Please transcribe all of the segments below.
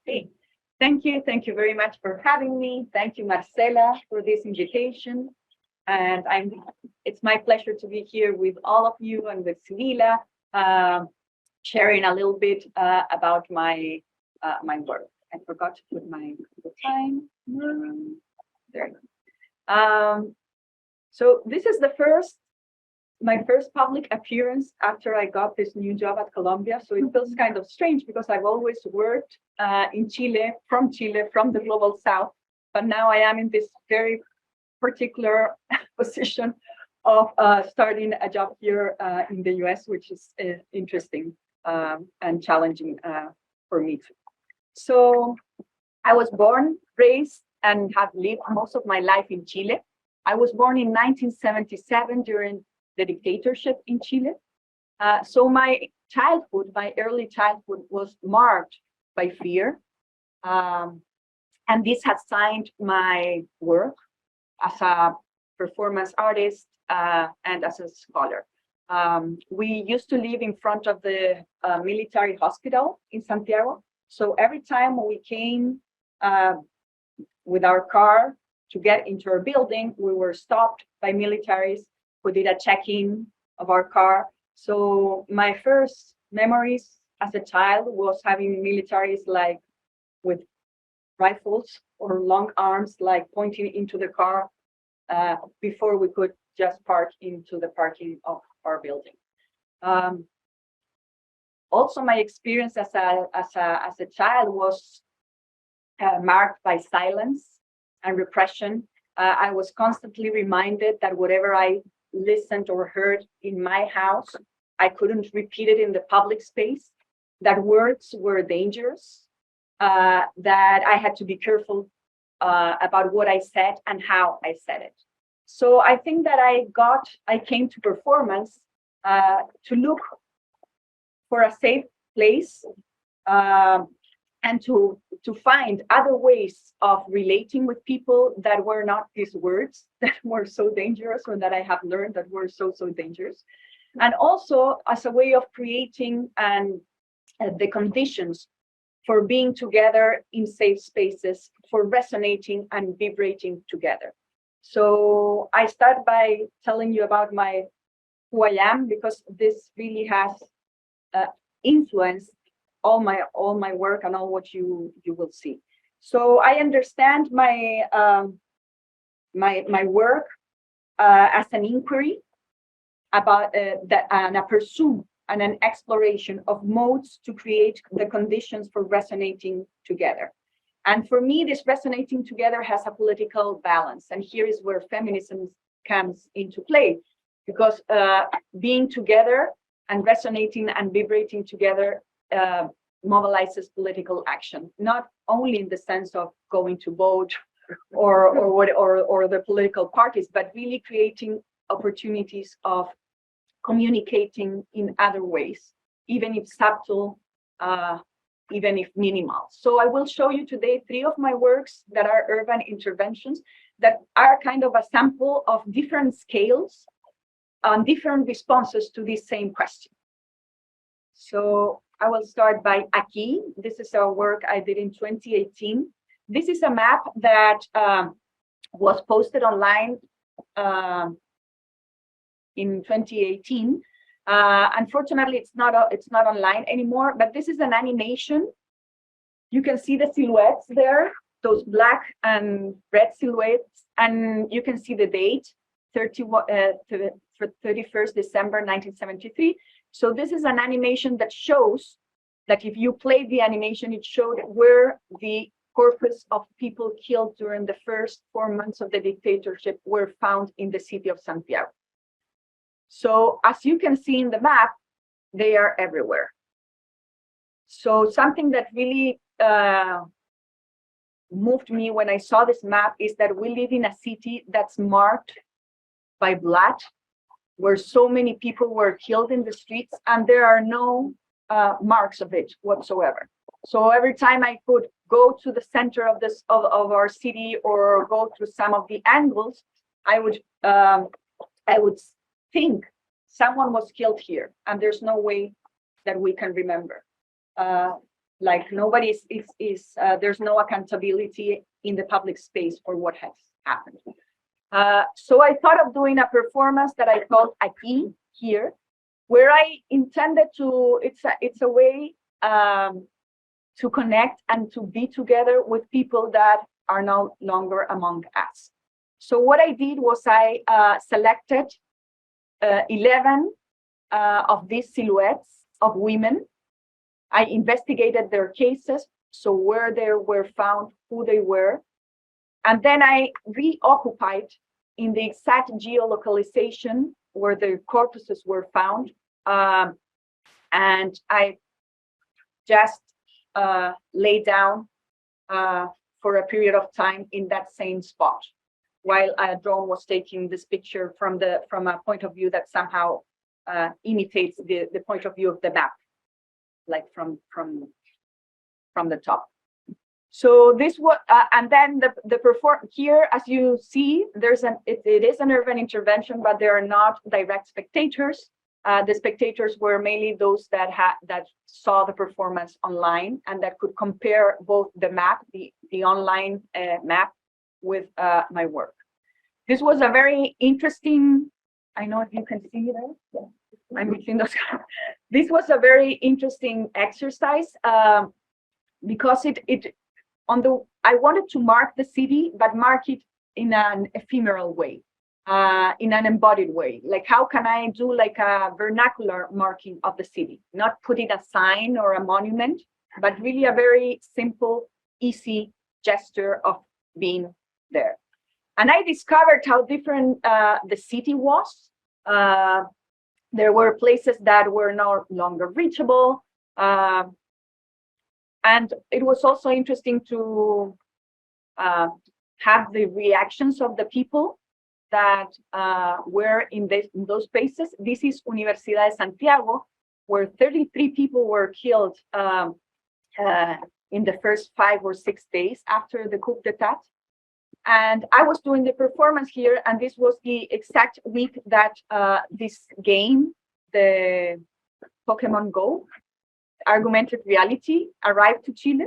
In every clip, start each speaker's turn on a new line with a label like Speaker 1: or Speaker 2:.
Speaker 1: Okay. Thank you very much for having me. Thank you, Marcela, for this invitation. And it's my pleasure to be here with all of you and with Sibila, sharing a little bit about my work. I forgot to put the time. There you go. So this is my first public appearance after I got this new job at Colombia. So it feels kind of strange because I've always worked in Chile, from the global south. But now I am in this very particular position of starting a job here in the US, which is interesting and challenging for me too. So I was born, raised, and have lived most of my life in Chile. I was born in 1977 during the dictatorship in Chile. So my early childhood was marked by fear. And this has signed my work as a performance artist and as a scholar. We used to live in front of the military hospital in Santiago. So every time we came with our car to get into our building, we were stopped by militaries who did a check-in of our car. So my first memories as a child was having militaries like with rifles or long arms, like pointing into the car before we could just park into the parking of our building. Also, my experience as a child was marked by silence and repression. I was constantly reminded that whatever I listened or heard in my house, I couldn't repeat it in the public space, that words were dangerous, that I had to be careful about what I said and how I said it. So I think that I came to performance to look for a safe place and to find other ways of relating with people that were not these words that were so dangerous, or that I have learned that were so dangerous. And also as a way of creating the conditions for being together in safe spaces, for resonating and vibrating together. So I start by telling you about who I am, because this really has influenced all my work and all what you will see. So I understand my work as an inquiry about and a pursuit and an exploration of modes to create the conditions for resonating together. And for me, this resonating together has a political balance. And here is where feminism comes into play, because being together and resonating and vibrating together mobilizes political action, not only in the sense of going to vote or the political parties, but really creating opportunities of communicating in other ways, even if subtle, even if minimal. So I will show you today 3 of my works that are urban interventions that are kind of a sample of different scales and different responses to this same question. So I will start by Aquí. This is a work I did in 2018. This is a map that was posted online in 2018. Unfortunately, it's not online anymore, but this is an animation. You can see the silhouettes there, those black and red silhouettes, and you can see the date, 31st December 1973. So this is an animation that shows that if you play the animation, it showed where the corpus of people killed during the first 4 months of the dictatorship were found in the city of Santiago. So as you can see in the map, they are everywhere. So something that really moved me when I saw this map is that we live in a city that's marked by blood, where so many people were killed in the streets, and there are no marks of it whatsoever. So every time I could go to the center of our city or go to some of the angles, I would think someone was killed here, and there's no way that we can remember. Like nobody there's no accountability in the public space for what has happened. So I thought of doing a performance that I called Aquí, here, where I intended to, it's a way to connect and to be together with people that are no longer among us. So what I did was I selected 11 of these silhouettes of women. I investigated their cases, so where they were found, who they were, and then I reoccupied in the exact geolocalization where the corpses were found, and I just lay down for a period of time in that same spot, while a drone was taking this picture from a point of view that somehow imitates the point of view of the map, like from the top. So this was, and then the perform here, as you see, it is an urban intervention, but there are not direct spectators. The spectators were mainly those that saw the performance online and that could compare both the map, the online map, with my work. This was a very interesting. I know if you can see there. Yeah. I'm between those. This was a very interesting exercise because I wanted to mark the city, but mark it in an ephemeral way, in an embodied way. Like, how can I do like a vernacular marking of the city? Not putting a sign or a monument, but really a very simple, easy gesture of being there. And I discovered how different the city was. There were places that were no longer reachable. And it was also interesting to have the reactions of the people that were in those places. This is Universidad de Santiago, where 33 people were killed in the first 5 or 6 days after the coup d'etat. And I was doing the performance here, and this was the exact week that this game, the Pokemon Go, augmented reality, arrived to Chile.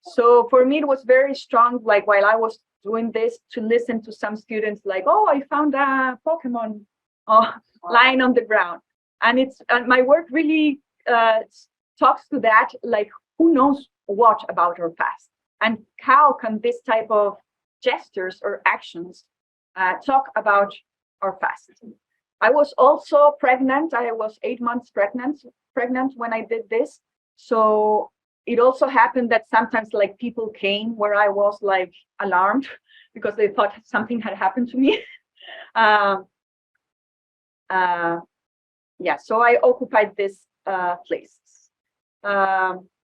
Speaker 1: So for me, it was very strong, like while I was doing this, to listen to some students like, oh, I found a Pokemon lying on the ground. And my work really talks to that, like, who knows what about our past? And how can this type of gestures or actions talk about our past? I was also pregnant. I was 8 months pregnant when I did this. So it also happened that sometimes like people came where I was like alarmed because they thought something had happened to me. Yeah, so I occupied this place.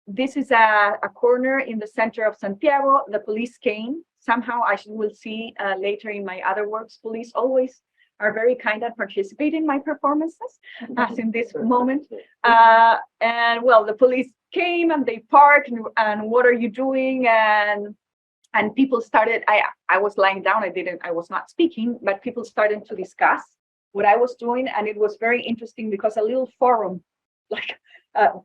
Speaker 1: This is a corner in the center of Santiago. The police came. Somehow, I will see later in my other works, police always are very kind and participate in my performances, as in this moment. And well, the police came and they parked, and what are you doing? And people started, I was lying down, I was not speaking, but people started to discuss what I was doing. And it was very interesting because a little forum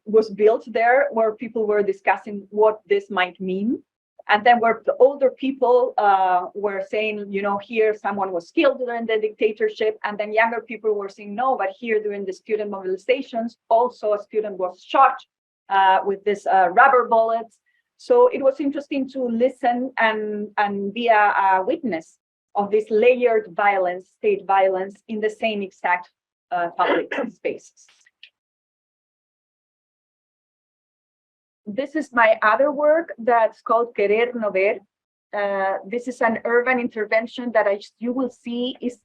Speaker 1: was built there where people were discussing what this might mean. And then where the older people were saying, you know, here someone was killed during the dictatorship. And then younger people were saying, no, but here during the student mobilizations, also a student was shot with this rubber bullets. So it was interesting to listen and be a witness of this layered violence, state violence, in the same exact public spaces. This is my other work that's called Querer No Ver. This is an urban intervention that you will see is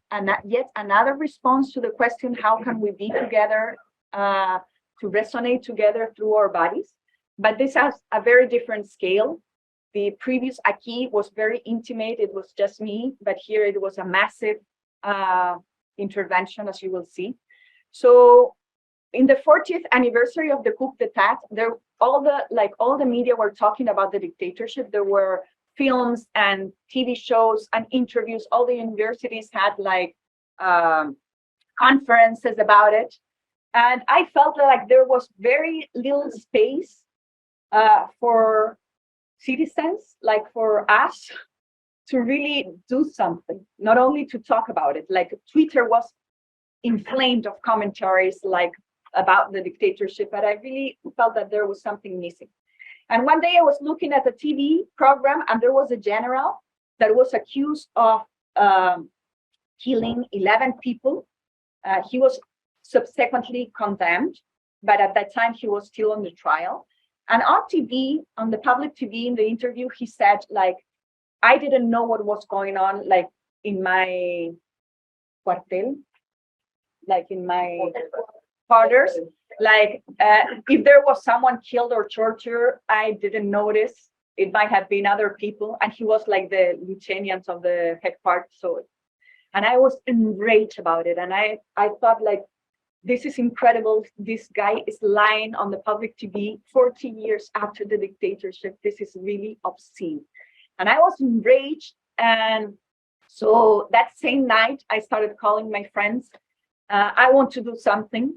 Speaker 1: yet another response to the question, how can we be together, to resonate together through our bodies? But this has a very different scale. The previous Aquí was very intimate, it was just me, but here it was a massive intervention, as you will see. So in the 40th anniversary of the coup d'etat, all the media were talking about the dictatorship. There were films and TV shows and interviews. All the universities had like conferences about it. And I felt like there was very little space for citizens, like for us, to really do something, not only to talk about it. Like Twitter was inflamed of commentaries like about the dictatorship, but I really felt that there was something missing. And one day I was looking at a TV program, and there was a general that was accused of killing 11 people. He was subsequently condemned, but at that time he was still on the trial. And on TV, on the public TV, in the interview, he said, like, I didn't know what was going on, like in my cuartel, like in my quarters. Like if there was someone killed or tortured, I didn't notice. It might have been other people. And he was like the lieutenant of the head part. So, and I was enraged about it. And I thought, like, this is incredible. This guy is lying on the public TV 40 years after the dictatorship. This is really obscene. And I was enraged. And so that same night, I started calling my friends. I want to do something.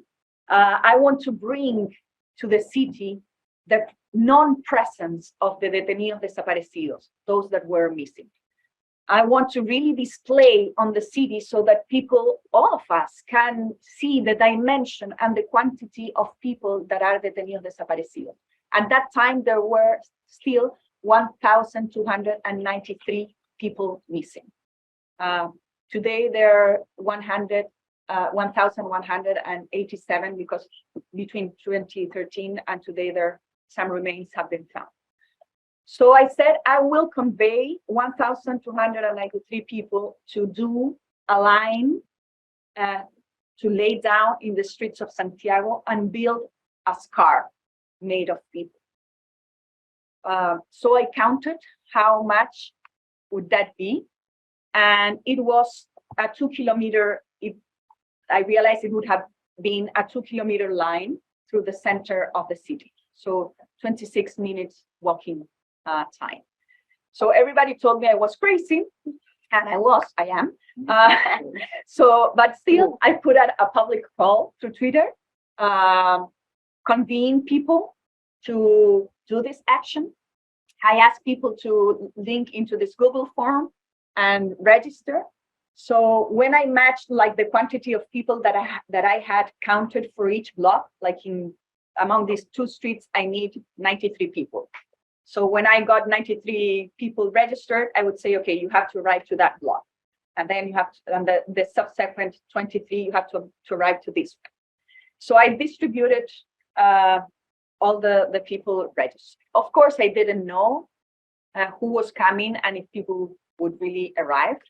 Speaker 1: I want to bring to the city the non-presence of the detenidos desaparecidos, those that were missing. I want to really display on the city so that people, all of us, can see the dimension and the quantity of people that are detenidos desaparecidos. At that time, there were still 1,293 people missing. Today, there are 1,187 because between 2013 and today, some remains have been found. So I said, I will convey 1,293 people to do a line to lay down in the streets of Santiago and build a scar made of people. So I counted how much would that be. And it was a 2-kilometer, I realized it would have been a 2-kilometer line through the center of the city. So 26 minutes walking time. So everybody told me I was crazy, and I am. But still, I put out a public call through Twitter, convene people to do this action. I asked people to link into this Google form and register. So when I matched like the quantity of people that I had counted for each block, like among these 2 streets, I need 93 people. So when I got 93 people registered, I would say, okay, you have to arrive to that block. And then you have to, and the subsequent 23, you have to arrive to this one. So I distributed all the people registered. Of course, I didn't know who was coming and if people would really arrive.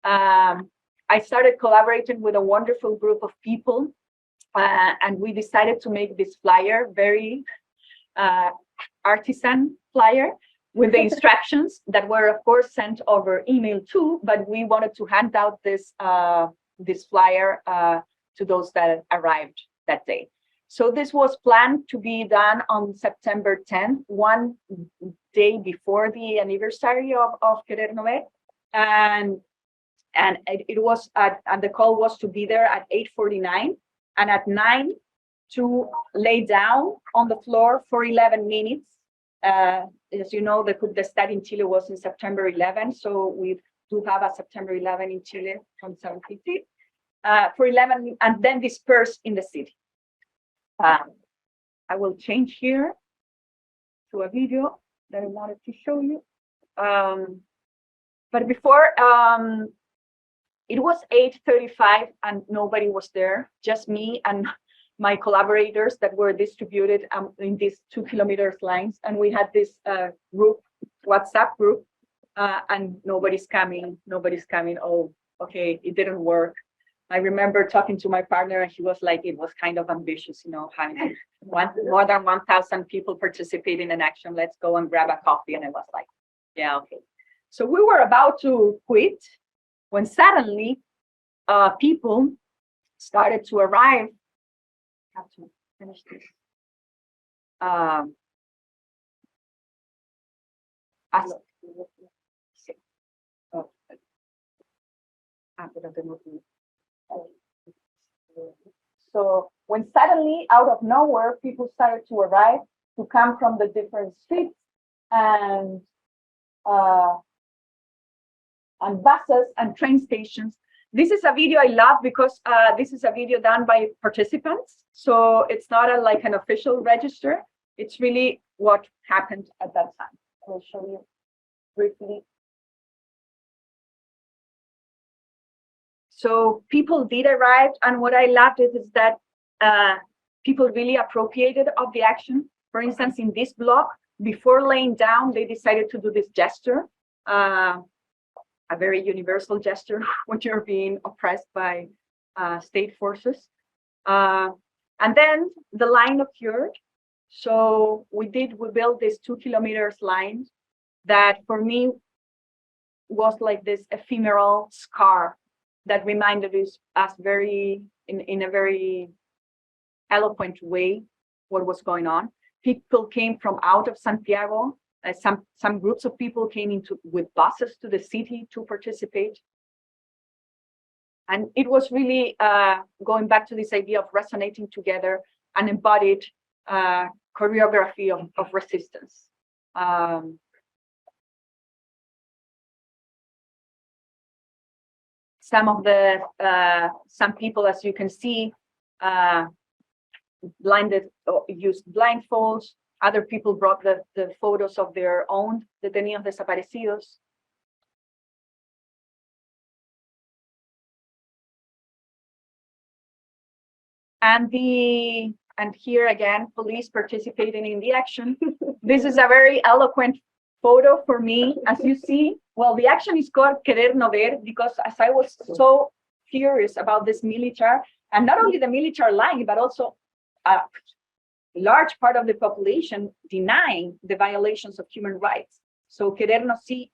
Speaker 1: I started collaborating with a wonderful group of people, and we decided to make this flyer, very artisan flyer, with the instructions that were, of course, sent over email too, but we wanted to hand out this flyer to those that arrived that day. So this was planned to be done on September 10th, one day before the anniversary of Querer No Ver. And it was and the call was to be there at 8:49, and at 9 to lay down on the floor for 11 minutes. As you know, the coup d'etat in Chile was in September 11, so we do have a September 11 in Chile from 750 for 11, and then disperse in the city. I will change here to a video that I wanted to show you. But before, it was 8:35 and nobody was there, just me and my collaborators that were distributed in these 2 kilometers lines. And we had this group, WhatsApp group, and nobody's coming. Oh, okay, it didn't work. I remember talking to my partner and he was like, it was kind of ambitious, having more than 1,000 people participate in an action. Let's go and grab a coffee. And I was like, yeah, okay. So we were about to quit when suddenly people started to arrive. I have to finish this. So when suddenly, out of nowhere, people started to arrive, to come from the different streets and buses and train stations. This is a video I love because this is a video done by participants. So it's not like an official register. It's really what happened at that time. I'll show you briefly. So people did arrive, and what I loved is that people really appropriated of the action. For instance, in this block, before laying down, they decided to do this gesture, a very universal gesture when you're being oppressed by state forces. And then the line occurred. So we built this 2 kilometers line that for me was like this ephemeral scar that reminded us very, in a very eloquent way, what was going on. People came from out of Santiago. Some groups of people came with buses to the city to participate. And it was really going back to this idea of resonating together, an embodied choreography of resistance. Some people, as you can see, used blindfolds. Other people brought the photos of their own detenidos desaparecidos. And here again, police participating in the action. This is a very eloquent photo for me. As you see, well, the action is called Querer No Ver because as I was so curious about this military, and not only the military lying, but also a large part of the population denying the violations of human rights. So Querer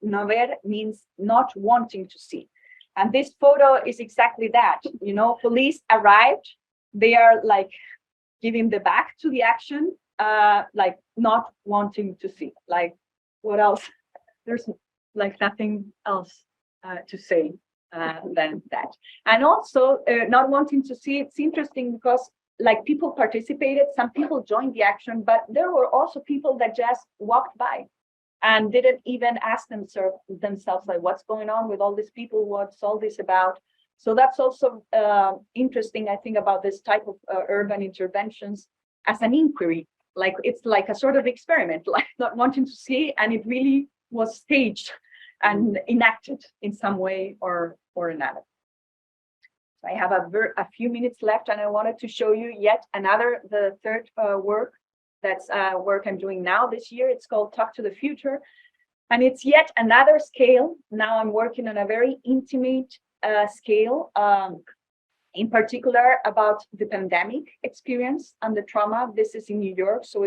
Speaker 1: No Ver means not wanting to see. And this photo is exactly that. You know, police arrived. They are like giving the back to the action, like not wanting to see. Like, what else? There's like nothing else to say than that. And also not wanting to see, it's interesting because like people participated, some people joined the action, but there were also people that just walked by and didn't even ask themselves like, what's going on with all these people? What's all this about? So that's also interesting, I think, about this type of urban interventions as an inquiry. Like it's like a sort of experiment, like not wanting to see, and it really was staged and enacted in some way or another. So I have a few minutes left, and I wanted to show you yet another, the third work. That's work I'm doing now this year. It's called Talk to the Future, and it's yet another scale. Now I'm working on a very intimate scale, in particular about the pandemic experience and the trauma. This is in New York, so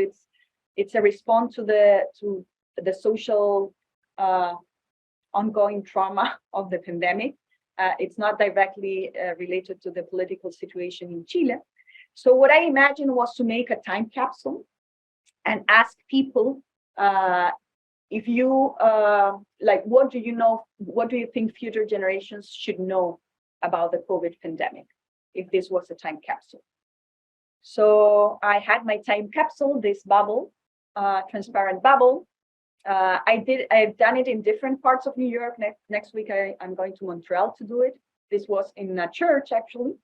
Speaker 1: it's a response to the social ongoing trauma of the pandemic. It's not directly related to the political situation in Chile. So what I imagined was to make a time capsule and ask people, if you like, what do you know? What do you think future generations should know about the COVID pandemic if this was a time capsule? So I had my time capsule, this bubble, transparent bubble. I've done it in different parts of New York. Next week, I'm going to Montreal to do it. This was in a church, actually,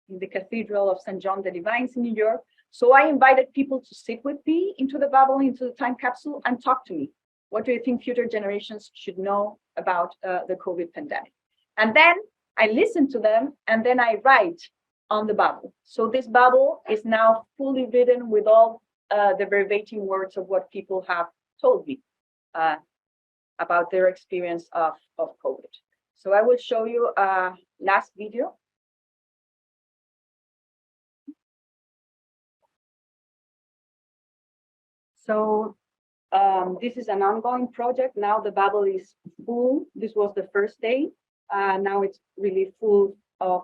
Speaker 1: in the Cathedral of St. John the Divines in New York. So I invited people to sit with me into the bubble, into the time capsule, and talk to me. What do you think future generations should know about the COVID pandemic? And then I listen to them, and then I write on the bubble. So this bubble is now fully written with all the verbatim words of what people have told me about their experience of COVID. So I will show you a last video. So this is an ongoing project. Now the bubble is full. This was the first day. Now it's really full of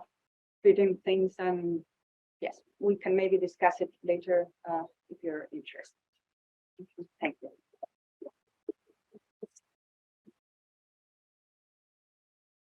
Speaker 1: written things. And yes, we can maybe discuss it later if you're interested. Thank you.